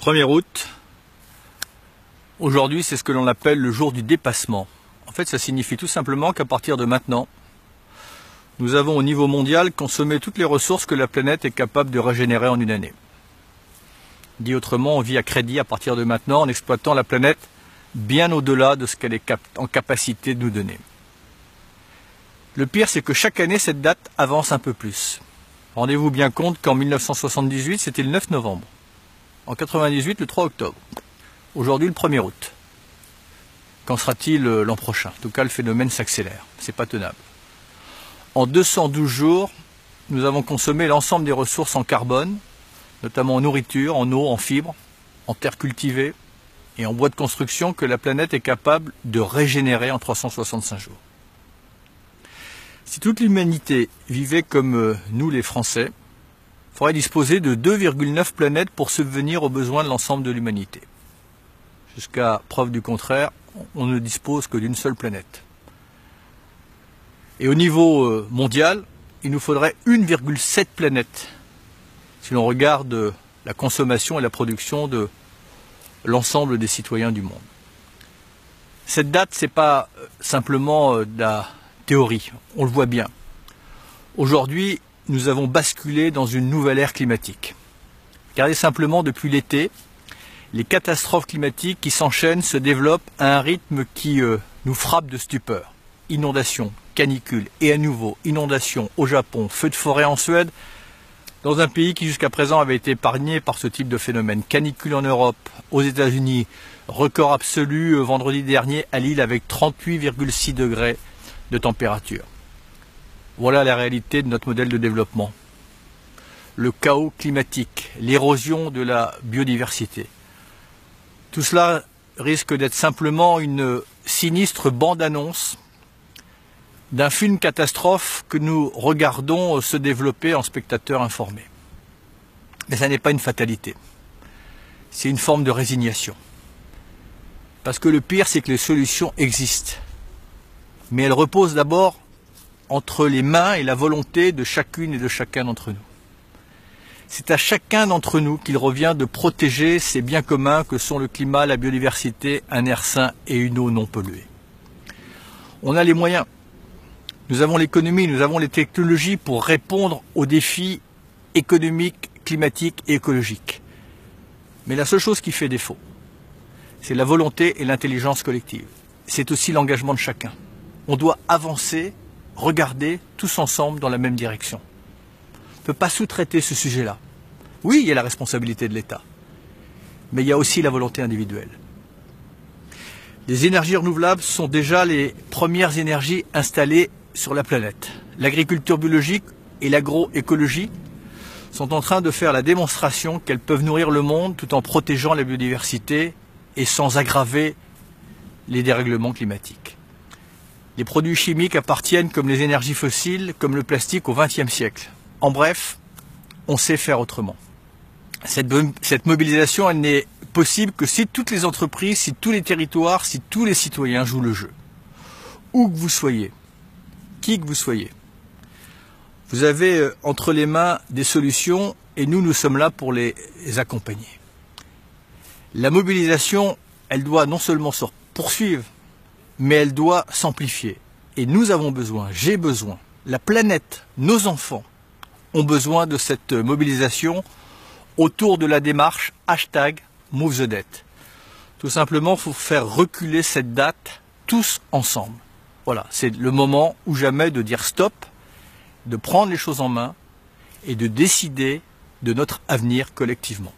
1er août, aujourd'hui c'est ce que l'on appelle le jour du dépassement. En fait ça signifie tout simplement qu'à partir de maintenant, nous avons au niveau mondial consommé toutes les ressources que la planète est capable de régénérer en une année. Dit autrement, on vit à crédit à partir de maintenant en exploitant la planète bien au-delà de ce qu'elle est en capacité de nous donner. Le pire c'est que chaque année cette date avance un peu plus. Rendez-vous bien compte qu'en 1978 c'était le 9 novembre. En 98, le 3 octobre. Aujourd'hui, le 1er août. Qu'en sera-t-il l'an prochain? En tout cas, le phénomène s'accélère. C'est pas tenable. En 212 jours, nous avons consommé l'ensemble des ressources en carbone, notamment en nourriture, en eau, en fibres, en terre cultivée et en bois de construction que la planète est capable de régénérer en 365 jours. Si toute l'humanité vivait comme nous les Français, il faudrait disposer de 2,9 planètes pour subvenir aux besoins de l'ensemble de l'humanité. Jusqu'à preuve du contraire, on ne dispose que d'une seule planète. Et au niveau mondial, il nous faudrait 1,7 planètes si l'on regarde la consommation et la production de l'ensemble des citoyens du monde. Cette date, ce n'est pas simplement de la théorie, on le voit bien. Aujourd'hui, nous avons basculé dans une nouvelle ère climatique. Regardez simplement depuis l'été, les catastrophes climatiques qui s'enchaînent se développent à un rythme qui nous frappe de stupeur. Inondations, canicules et à nouveau inondations au Japon, feux de forêt en Suède, dans un pays qui jusqu'à présent avait été épargné par ce type de phénomène. Canicule en Europe, aux États-Unis, record absolu vendredi dernier à Lille avec 38,6 degrés de température. Voilà la réalité de notre modèle de développement. Le chaos climatique, l'érosion de la biodiversité. Tout cela risque d'être simplement une sinistre bande-annonce d'un film catastrophe que nous regardons se développer en spectateurs informés. Mais ça n'est pas une fatalité. C'est une forme de résignation. Parce que le pire, c'est que les solutions existent. Mais elles reposent d'abord entre les mains et la volonté de chacune et de chacun d'entre nous. C'est à chacun d'entre nous qu'il revient de protéger ces biens communs que sont le climat, la biodiversité, un air sain et une eau non polluée. On a les moyens, nous avons l'économie, nous avons les technologies pour répondre aux défis économiques, climatiques et écologiques. Mais la seule chose qui fait défaut, c'est la volonté et l'intelligence collective. C'est aussi l'engagement de chacun. On doit avancer, regarder tous ensemble dans la même direction. On ne peut pas sous-traiter ce sujet-là. Oui, il y a la responsabilité de l'État, mais il y a aussi la volonté individuelle. Les énergies renouvelables sont déjà les premières énergies installées sur la planète. L'agriculture biologique et l'agroécologie sont en train de faire la démonstration qu'elles peuvent nourrir le monde tout en protégeant la biodiversité et sans aggraver les dérèglements climatiques. Les produits chimiques appartiennent, comme les énergies fossiles, comme le plastique, au XXe siècle. En bref, on sait faire autrement. Cette mobilisation, elle n'est possible que si toutes les entreprises, si tous les territoires, si tous les citoyens jouent le jeu. Où que vous soyez, qui que vous soyez. Vous avez entre les mains des solutions et nous sommes là pour les accompagner. La mobilisation, elle doit non seulement se poursuivre, mais elle doit s'amplifier. Et nous avons besoin, j'ai besoin, la planète, nos enfants ont besoin de cette mobilisation autour de la démarche #MoveTheDebt. Tout simplement pour faire reculer cette date tous ensemble. Voilà, c'est le moment ou jamais de dire stop, de prendre les choses en main et de décider de notre avenir collectivement.